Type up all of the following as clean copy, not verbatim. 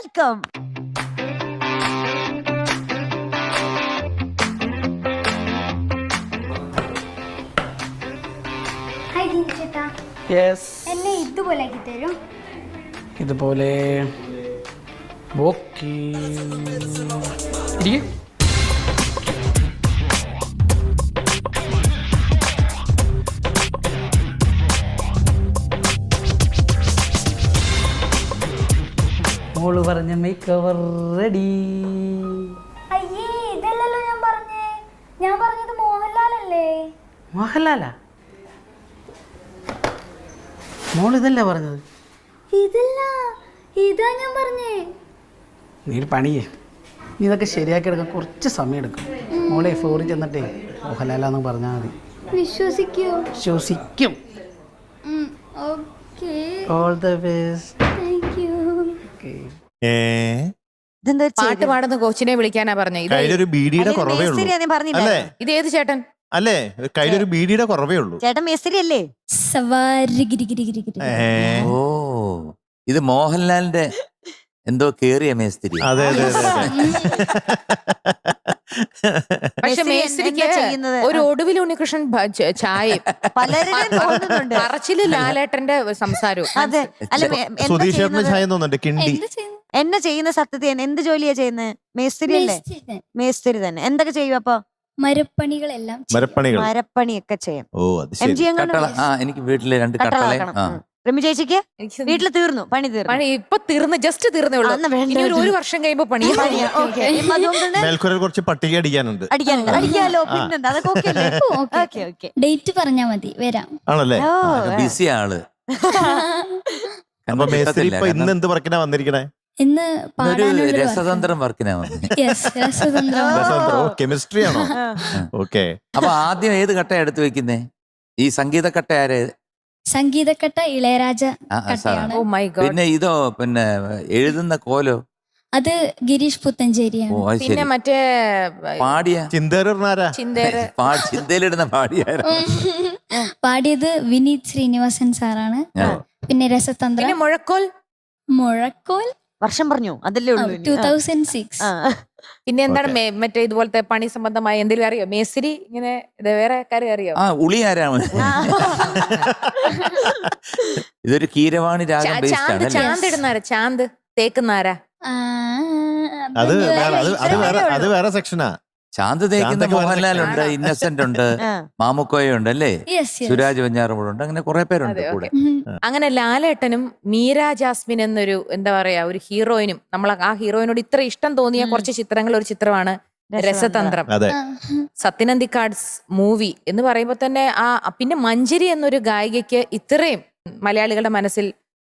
Welcome. എന്നെ ഇതുപോലെ ആക്കി തരും. ഇതുപോലെ ഓക്കേ. മോള് പറഞ്ഞ മേക്ക് ഓവർ റെഡി. അയ്യേ, ഇതല്ലല്ലോ ഞാൻ പറഞ്ഞേ. ഞാൻ പറഞ്ഞത് മോഹൻലാലല്ലേ? മോഹൻലാലാ? മോൾ ഇതല്ല പറഞ്ഞത്. ഇതല്ല, ഇതാ ഞാൻ പറഞ്ഞേ. നീ ഒരു പണിയേ, നീ ഇതൊക്കെ ശരിയാക്കി എടുക്കാൻ കുറച്ച് സമയം എടുക്കും. മോളെ ഫോറിൽ ചെന്നിട്ടേ മോഹൻലാലാന്ന് പറഞ്ഞാൽ മതി. വിശ്വസിക്കോ? വിശ്വസിക്കും. Okay, all the best. Thank U. പാട്ട് പാടുന്ന കോച്ചിനെ വിളിക്കാനാ പറഞ്ഞത്. കയ്യിലൊരു ബീഡിയുടെ കുറവേ ഉള്ളൂ അല്ലേ? ഇത് ഏത് ചേട്ടൻ അല്ലേ? കയ്യിലൊരു ബീഡിയുടെ കുറവേ ഉള്ളൂ. ചേട്ടൻ മേസ്ത്രി അല്ലേ? ഓ, ഇത് മോഹൻലാലിന്റെ എന്തോ കേറിയ മേസ്തിരി. അതെ അതെ പക്ഷെ മേസ്ത്രിക്ക് ഒരു ഒടുവിൽ ഉണ്ണികൃഷ്ണൻ ചായയും പറച്ചില് ലാലേട്ടന്റെ സംസാരവും. അതെ. അല്ല, സുധീഷേട്ടന് ചായ തോന്നുന്നുണ്ട്. കിണ്ടി എന്നെ ചെയ്യുന്ന സത്യത്തിൽ എന്ത് ജോലിയാ ചെയ്യുന്നത്? മേസ്ത്രി അല്ലേ? മേസ്ത്രി തന്നെ. എന്തൊക്കെ ചെയ്യും അപ്പൊ? മരപ്പണികളെല്ലാം മരപ്പണിയൊക്കെ ചെയ്യും. ഓ, അത് ശരി. എനിക്ക് വീട്ടില് 2 കട്ടള. രമി ചേച്ചിക്ക് വീട്ടില് തീർന്നു, പണി തീർന്നു. ഇപ്പൊ തീർന്ന് ജസ്റ്റ് ഉള്ളൂ. ഇനി ഒരു വർഷം കഴിയുമ്പോ പണി. മേൽക്കൂര കുറച്ച് പട്ടിക അടിക്കാനുണ്ട്. അടിക്കാലോ, പിന്നെന്താ? അതൊക്കെ ഡേറ്റ് പറഞ്ഞാ മതി, വരാം. ആണല്ലേ? ബിസി ആള്. അപ്പൊ മേസ്ത്രി ഇപ്പൊ ഇന്ന് എന്ത് വർക്കിനാ വന്നിരിക്കണേ? ഇന്ന് രസതന്ത്രം വർക്കിനാ വന്നത്. കെമിസ്ട്രി ആണോ? ഓക്കെ. അപ്പൊ ആദ്യം ഏത് കട്ട എടുത്തു വെക്കുന്നേ? ഈ സംഗീത കട്ട ആര്? സംഗീതക്കട്ട ഇളയരാജ കട്ടയാണ്. പിന്നെ ഇതോ, പിന്നെ എഴുതുന്ന കോലോ? അത് ഗിരീഷ് പുത്തഞ്ചേരിയാണ്. പിന്നെ മറ്റേ പാടിയ ചിന്തയിലിടുന്ന പാടിയത് വിനീത് ശ്രീനിവാസൻ സാറാണ്. പിന്നെ രസതന്ത്രം മുഴക്കോൽ വർഷം പറഞ്ഞു, അതല്ലേ ഉള്ളൂ. 2006. പിന്നെ എന്താണ് മറ്റേ ഇതുപോലത്തെ പണി സംബന്ധമായ എന്തെങ്കിലും അറിയോ? മേസ്തിരി ഇങ്ങനെ വേറെ കാര്യം അറിയോ? ഉളി ആരാണ്? ഇതൊരു കീരവാണി രാഗം. ചാന്ത് ഇടുന്നാരാ? ചാന്ത് തേക്കുന്നാരാ? അത് വേറെ സെക്ഷനാ. ചാന്ത് തേക്കുന്ന മോഹൻലാലുണ്ട്, ഇന്നസെന്റ് ഉണ്ട്, മാമുക്കോയ ഉണ്ട് അല്ലേ, സുരാജ് വെഞ്ഞാറമൂടുണ്ട്, അങ്ങനെ കുറെ പേരുണ്ട് കൂടെ. അങ്ങനെ ലാലേട്ടനും മീര ജാസ്മിൻ എന്നൊരു എന്താ പറയാ ഒരു ഹീറോയിനും, നമ്മൾ ആ ഹീറോയിനോട് ഇത്ര ഇഷ്ടം തോന്നിയ കുറച്ച് ചിത്രങ്ങൾ ഒരു ചിത്രമാണ് രസതന്ത്രം. സത്യനന്ദിക്കാട്സ് മൂവി എന്ന് പറയുമ്പോ തന്നെ പിന്നെ മഞ്ജരി എന്നൊരു ഗായികയ്ക്ക് ഇത്രയും മലയാളികളുടെ മനസ്സിൽ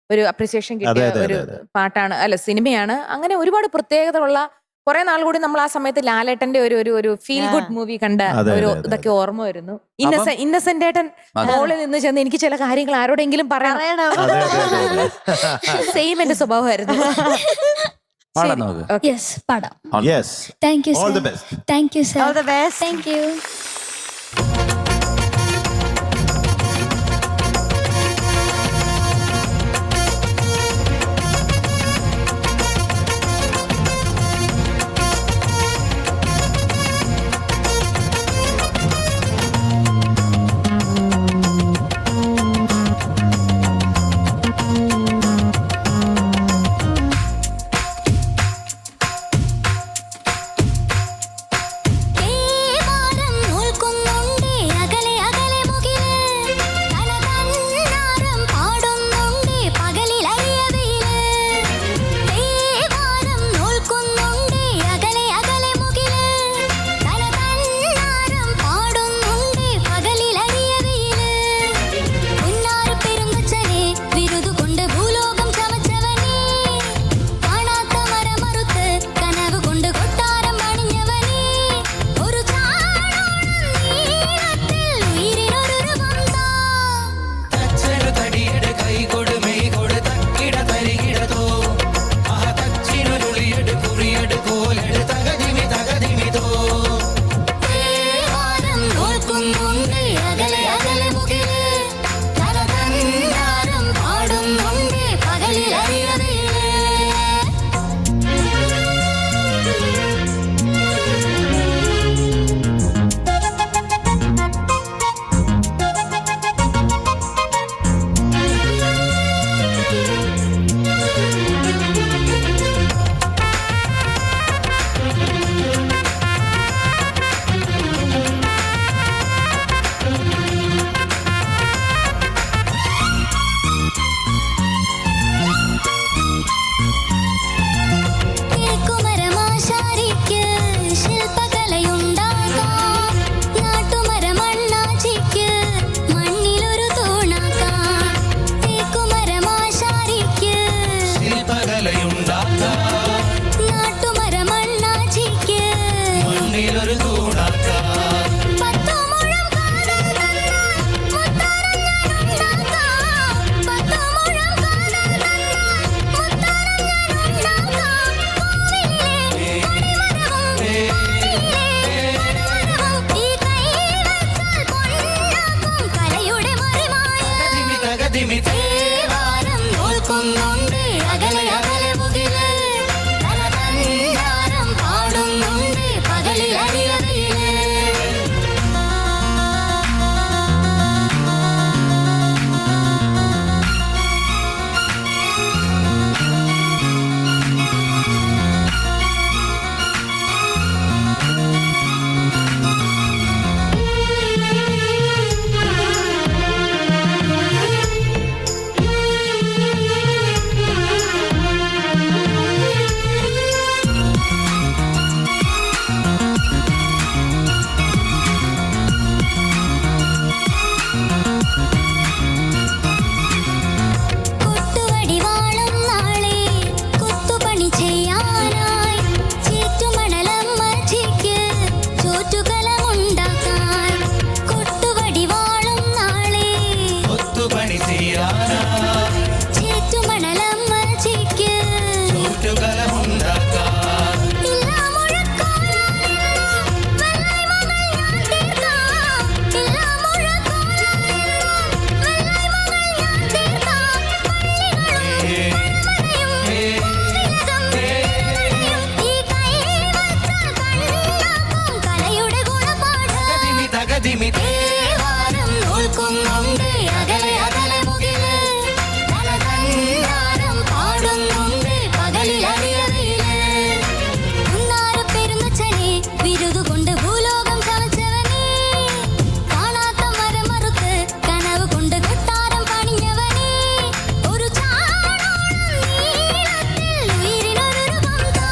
ഒരു അപ്രിസിയേഷൻ കിട്ടിയ ഒരു പാട്ടാണ്, അല്ല സിനിമയാണ്. അങ്ങനെ ഒരുപാട് പ്രത്യേകതകളുള്ള കുറെ നാൾ കൂടി നമ്മൾ ആ സമയത്ത് ലാലേട്ടന്റെ ഒരു ഫീൽ ഗുഡ് മൂവി കണ്ട ഒരു ഇതൊക്കെ ഓർമ്മ വരുന്നു. ഇന്നസെന്റ് ഏട്ടൻ മോളിൽ നിന്ന് ചെന്ന് എനിക്ക് ചില കാര്യങ്ങൾ ആരോടെങ്കിലും പറയണം. സെയിം എന്റെ സ്വഭാവമായിരുന്നു. പാടാം. Thank you sir. Thank you. ഏ വാരം നാട്ടുമരമണ്ണാച്ചിക്ക് പത്തു മുഴം കാതൽ തന്നാൽ മുത്താരം ഞാനുണ്ടാക്കാം. പത്തു മുഴം കാതൽ തന്നാൽ മുത്താരം ഞാനുണ്ടാക്കാം. കോവിലിലെ കൊടിമരവും പാലിലെ കടമരവും ഈ കൈയിൽ വെച്ചാൽ പൊന്നാക്കും കലയുടെ മറിമായം. തേവാരം തോൽക്കുന്നുണ്ട് അകലെ അകലെ മുകില്. തലതന്നാരം പാടുന്നുണ്ട് പകലിൽ അരിയറിയില്. കൊട്ടുവടിവാളും നാളെ കൊത്തുപണി ചെയ്യാനായി ചീറ്റുമണലമ്മച്ചിക്ക് ചോറ്റുകലമുണ്ടാക്കാൻ. കൊട്ടുവടിവാളും നാളെ ചീറ്റുമണലമ്മച്ചിക്ക് ഇല്ലാ മുഴക്കോലാലെല്ലാം വെള്ളൈമകൾ ഞാൻ തീർക്കാം. ഇല്ലാ മുഴക്കോലാലെല്ലാം വെള്ളൈമകൾ ഞാൻ തീർക്കാം. ഈ കൈയിൽ വെച്ചാൽ കണ്ണാക്കും കലയുടെ ഗുണപാഠം. തേവാരം തോൽക്കുന്നുണ്ട് അകലെ അകലെ മുകില്. തലതന്നാരം പാടുന്നുണ്ട് പകലിൽ അരിയറിയില്. ഉന്നാരപ്പെരുന്നച്ചനെ വിരുതുകൊണ്ട് ഭൂലോകം ചമച്ചവനേ. കാണാത്ത മരമറുത്ത് കനവ് കൊണ്ട് കൊട്ടാരം പണിഞ്ഞവനേ. ഒരു ചാണോളം നീളത്തിൽ ഉയിരിനൊരു രൂപം താ.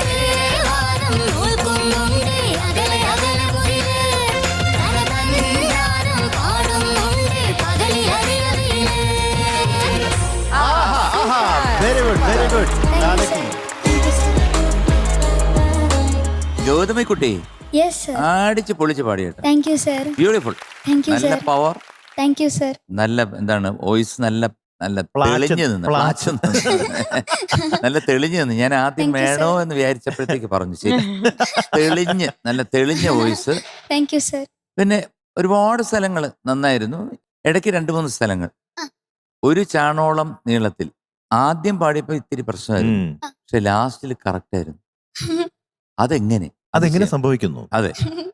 തേവാരം തോൽക്കുന്നുണ്ട് അകലെ അകലെ മുകില്. തലതന്നാരം പാടുന്നുണ്ട് പകലിൽ അരിയറിയില്. Very good very good. ഗൗതമിക്കുട്ടി യെസ് സർ. അടിച്ച് പൊളിച്ച് പാടിയേട്ടോ. Thank you sir. Beautiful. Thank you നല്ല sir. Power, thank you sir. നല്ല എന്താണ് വോയിസ്, നല്ല നല്ല പ്ലാച്ച്, തെളിഞ്ഞു നിന്ന്, പ്ലാച്ച്. പ്ലാച്ച് നിന്ന്. നല്ല തെളിഞ്ഞു നിന്ന്. ഞാൻ ആദ്യം Thank you, വേണോ sir. എന്ന് വിചാരിച്ചപ്പോഴത്തേക്ക് പറഞ്ഞു ശരി. തെളിഞ്ഞ് നല്ല തെളിഞ്ഞ വോയിസ്. Thank you sir. പിന്നെ ഒരുപാട് സ്ഥലങ്ങൾ നന്നായിരുന്നു. ഇടയ്ക്ക് 2-3 സ്ഥലങ്ങൾ ഒരു ചാണോളം നീളത്തിൽ ആദ്യം പാടിയപ്പോ ഇത്തിരി പ്രശ്നമായിരുന്നു. പക്ഷെ ലാസ്റ്റിൽ കറക്റ്റ് ആയിരുന്നു. അതെങ്ങനെ അതെങ്ങനെ സംഭവിക്കുന്നു? അതെ.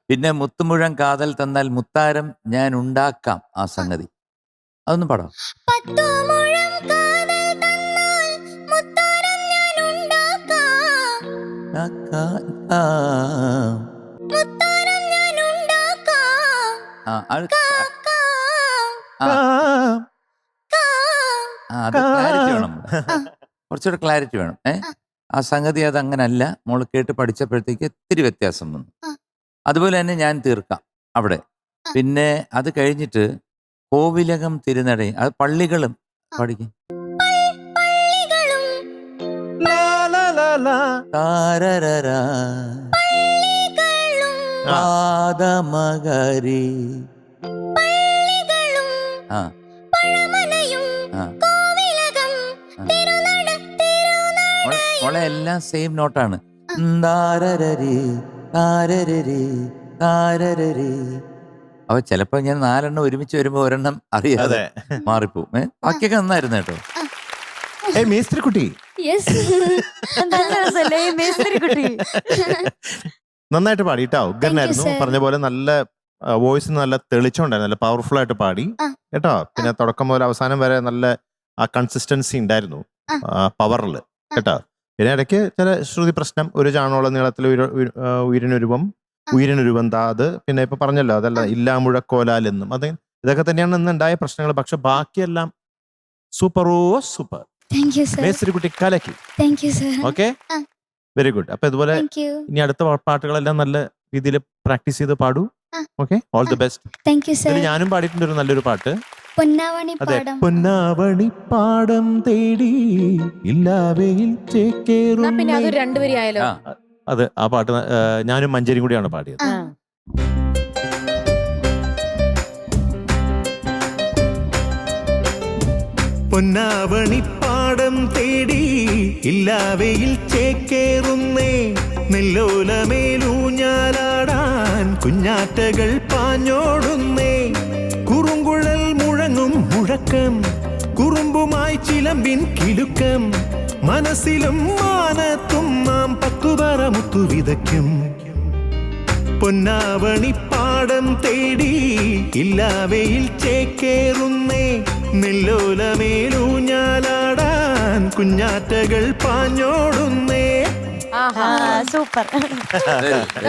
പിന്നെ മുത്തുമുഴം കാതൽ തന്നാൽ മുത്താരം ഞാൻ ഉണ്ടാക്കാം, ആ സംഗതി അതൊന്നും പാടാം. പത്തു മുഴം കാതൽ തന്നാൽ മുത്താരം ഞാൻ ഉണ്ടാക്കാം. മുത്താരം ഞാൻ ഉണ്ടാക്കാം. അത് കാക്കാം. അത് ക്ലാരിറ്റി വേണം. കുറച്ചുകൂടെ ക്ലാരിറ്റി വേണം. ആ സംഗതി അത് അങ്ങനല്ല. മോള് കേട്ട് പഠിച്ചപ്പോഴത്തേക്ക് ഇത്തിരി വ്യത്യാസം വന്നു. അതുപോലെ തന്നെ ഞാൻ തീർക്കാം അവിടെ. പിന്നെ അത് കഴിഞ്ഞിട്ട് കോവിലകം തിരുനടയും, അത് പള്ളികളും പഠിക്കും. പള്ളികളും താരരരാ പള്ളികളും പാദമകരി. പള്ളികളും ആ പഴമനയും ആ കോവിലകം തിരുനട മോളെ എല്ലാം സെയിം നോട്ടാണ്. താരരരി താരരരി താരരരി. അപ്പൊ ചിലപ്പോ ഞാൻ 4 ഒരുമിച്ച് വരുമ്പോ ഒരെണ്ണം അറിയാതെ മാറിപ്പോവും. ബാക്കിയൊക്കെ നന്നായിരുന്നു കേട്ടോ. മേസ്ത്രിക്കുട്ടി യെസ്. നല്ല രസല്ലേ ഈ മേസ്ത്രിക്കുട്ടി? നന്നായിട്ട് പാടി കേട്ടോ. ഉഗ്രനായിരുന്നു. sir. പറഞ്ഞ പോലെ നല്ല വോയിസ് നല്ല തെളിച്ചുണ്ടായിരുന്നു. നല്ല പവർഫുൾ ആയിട്ട് പാടി കേട്ടോ. പിന്നെ തുടക്കം മുതൽ അവസാനം വരെ നല്ല ആ കൺസിസ്റ്റൻസി ഉണ്ടായിരുന്നു പവറിൽ കേട്ടോ. പിന്നെ ഇടയ്ക്ക് ചില ശ്രുതി പ്രശ്നം. ഒരു ചാണോളം നീളത്തിൽ ഉയരിനൊരുവം താ. അത് പിന്നെ ഇപ്പൊ പറഞ്ഞല്ലോ, അതല്ല ഇല്ലാമുഴക്കോലാലെന്നും. അത് ഇതൊക്കെ തന്നെയാണ് ഇന്ന് ഉണ്ടായ പ്രശ്നങ്ങൾ. പക്ഷെ ബാക്കിയെല്ലാം സൂപ്പറോ സൂപ്പർ. മേസ്ത്രിക്കുട്ടി കലക്കി. Okay, very good. അപ്പൊ ഇതുപോലെ ഇനി അടുത്ത പാട്ടുകളെല്ലാം നല്ല രീതിയിൽ പ്രാക്ടീസ് ചെയ്ത് പാടൂ. ആ. Okay, all the best. Thank you sir. ഇതിൽ ഞാനും പാടിയിട്ടുണ്ട് ഒരു നല്ലൊരു പാട്ട്. പൊന്നാവണി അതെ, പാടം. പൊന്നാവണി പാടം തേടി ഇല്ലാവയിൽ എന്നാ പിന്നെ ചേക്കേറും. അതൊരു രണ്ടുപേരി ആയാലോ? ആ. അത് ആ പാട്ട് ഞാനും മഞ്ചേരിയും കൂടിയാണ് പാടിയത്. ആ. പൊന്നാവണിപ്പാടം തേടി ഇല്ലാവയിൽ ചേക്കേറുന്നേ, നെല്ലോലമേലൂഞ്ഞാലാടാൻ കുഞ്ഞാറ്റകൾ പാഞ്ഞോടുന്നേ, കുറുങ്കുഴൽ മുഴങ്ങും മുഴക്കം, കുറുമ്പുമായി ചിലമ്പിൻ കിലുക്കം, മനസ്സിലും മാനത്തും നാം പത്തുപറ മുത്തു വിതയ്ക്കും. പൊന്നാവണിപ്പാടം തേടി ഇല്ലാവയിൽ ചേക്കേറുന്നേ, നെല്ലോലമേലൂഞ്ഞാലാടാൻ കുഞ്ഞാറ്റകൾ പാഞ്ഞോടുന്നേ. ആഹാ, സൂപ്പർ.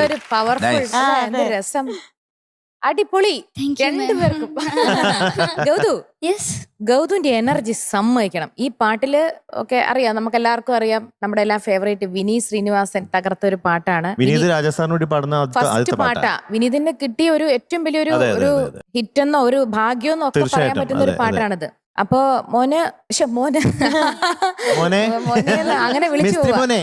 ഒരു പവർഫുൾ. Nice. അതെ. രസം. അടിപൊളി. Thank you, ma'am. രണ്ടുപേർക്കും. ഗൗതു, യെസ്. ഗൗതുവിന്റെ എനർജി സമ്മതിക്കണം. ഈ പാട്ടില് ഒക്കെ അറിയാം, നമുക്ക് എല്ലാവർക്കും അറിയാം, നമ്മുടെ എല്ലാം ഫേവറേറ്റ് വിനീത് ശ്രീനിവാസൻ തകർത്ത ഒരു പാട്ടാണ്. വിനീത് രാജസ്ഥാനോട് പാടുന്ന ഫസ്റ്റ് ആദ്യത്തെ പാട്ടാ. പാട്ടാ. വിനീതിന് കിട്ടിയ ഒരു ഏറ്റവും വലിയൊരു അതെ, അതെ, ഒരു അതെ. ഹിറ്റ് എന്നോ ഒരു ഭാഗ്യം എന്നോ ഒക്കെ പറയാൻ തീർച്ചയായിട്ടും. പറ്റുന്ന ഒരു അതെ, അതെ. പാട്ടാണിത്. അപ്പൊ മോന് മോനെ മോനെയല്ല, അങ്ങനെ വിളിച്ചു മിസ്ത്രി പോവാ. മോനെ.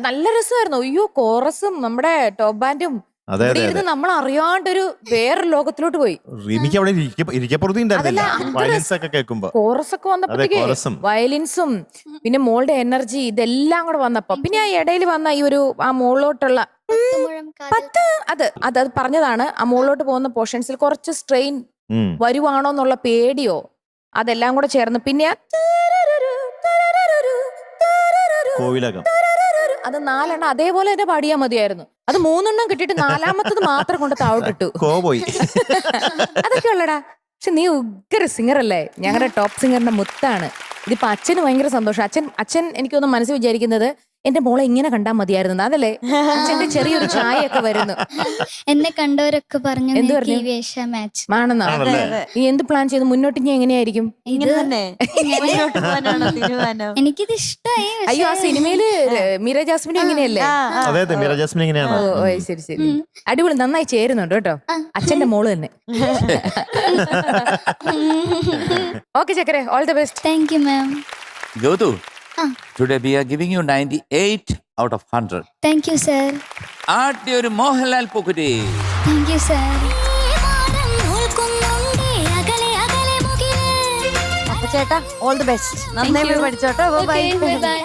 നല്ല രസമായിരുന്നു. അയ്യോ, കോറസും നമ്മുടെ ടോപ്പ് ബാൻഡും അതെ ഇവിടെ അതെ ഇരുന്ന് അതെ. നമ്മൾ അറിയാണ്ടൊരു വേറൊരു ലോകത്തിലോട്ട് പോയി. റിമിക്ക് അവിടെ ഇരിക്കപ്പുറത്തി ഉണ്ടായിരുന്നില്ല അതല്ല, വയലൻസ് ഒക്കെ കേൾക്കുമ്പോ. കോറസ് ഒക്കെ വന്നപ്പോഴത്തേക്ക് കോറസും. വയലിൻസും പിന്നെ മോളുടെ എനർജി ഇതെല്ലാം കൂടെ വന്നപ്പോ പിന്നെ ആ ഇടയിൽ വന്ന ഈ ഒരു ആ മോളിലോട്ടുള്ള പത്തുമുഴം കാതിൽ. അത് പറഞ്ഞതാണ്. ആ മുകളിലോട്ട് പോകുന്ന പോർഷൻസിൽ കുറച്ച് സ്ട്രെയിൻ ഉം. വരുവാണോ എന്നുള്ള പേടിയോ അതെല്ലാം കൂടെ ചേർന്ന് പിന്നെ ആ തരരരു, തരരരു, തരരരു, കോവിലകം. തരരരു, അത് 4 എണ്ണം അതേപോലെ തന്നെ പാടിയാ മതിയായിരുന്നു. അത് 3 എണ്ണം കിട്ടിയിട്ട് 4-മത്തത് മാത്രം കൊണ്ട് താഴോട്ടിട്ടു. പോയി. അതൊക്കെ ഉള്ളടാ. പക്ഷെ നീ ഉഗ്ര സിംഗർ അല്ലേ? ഞങ്ങളുടെ ടോപ്പ് സിംഗറിന്റെ മുത്താണ്. ഇതിപ്പോ അച്ഛന് ഭയങ്കര സന്തോഷം. അച്ഛൻ എനിക്കൊന്ന് മനസ്സിൽ വിചാരിക്കുന്നത് എന്റെ മോളെ ഇങ്ങനെ കണ്ടാൽ മതിയായിരുന്നു. അതല്ലേ അച്ഛന്റെ ചെറിയൊരു ചായയൊക്കെ വരുന്നു. എന്നെ കണ്ടവരൊക്കെ പറഞ്ഞു എന്ത് "നിനക്ക് പറഞ്ഞു? ഈ വേഷ മാച്ച്." ആണെന്നാ? ആണല്ലേ? നീ എന്ത് പ്ലാൻ ചെയ്ത് മുന്നോട്ട് ഇനി എങ്ങനെയായിരിക്കും? ഇങ്ങനെ തന്നെ മുന്നോട്ട് പോകാനാണോ തീരുമാനം? എനിക്കിത് ഇഷ്ടമായി. അയ്യോ, ആ സിനിമയില് മീര ജാസ്മിനും എങ്ങനെയല്ലേ? അതെ അതെ, മീര ജാസ്മിൻ എങ്ങനെയാണ്? ഓ ശരി ശരി. അടിപൊളി, നന്നായി ചേരുന്നുണ്ട് കേട്ടോ. അച്ഛന്റെ മോള് തന്നെ. ഓക്കെ ചക്കരെ, all the best. Thank you ma'am. Godu, ആ. today we are giving you 98 out of 100. Thank you sir. ആദ്യ ഒരു മോഹൻലാൽ പൂക്കുറ്റി. Thank you sir. മാടം നോക്കുന്നുണ്ടേ അകലെ അകലെ മുകിലേ അപ്പൊ ചേട്ടാ ഓൾ ദി ബെസ്റ്റ്. നന്നായി പോയി പഠിച്ചോട്ടോ. ബൈ. Okay, bye bye.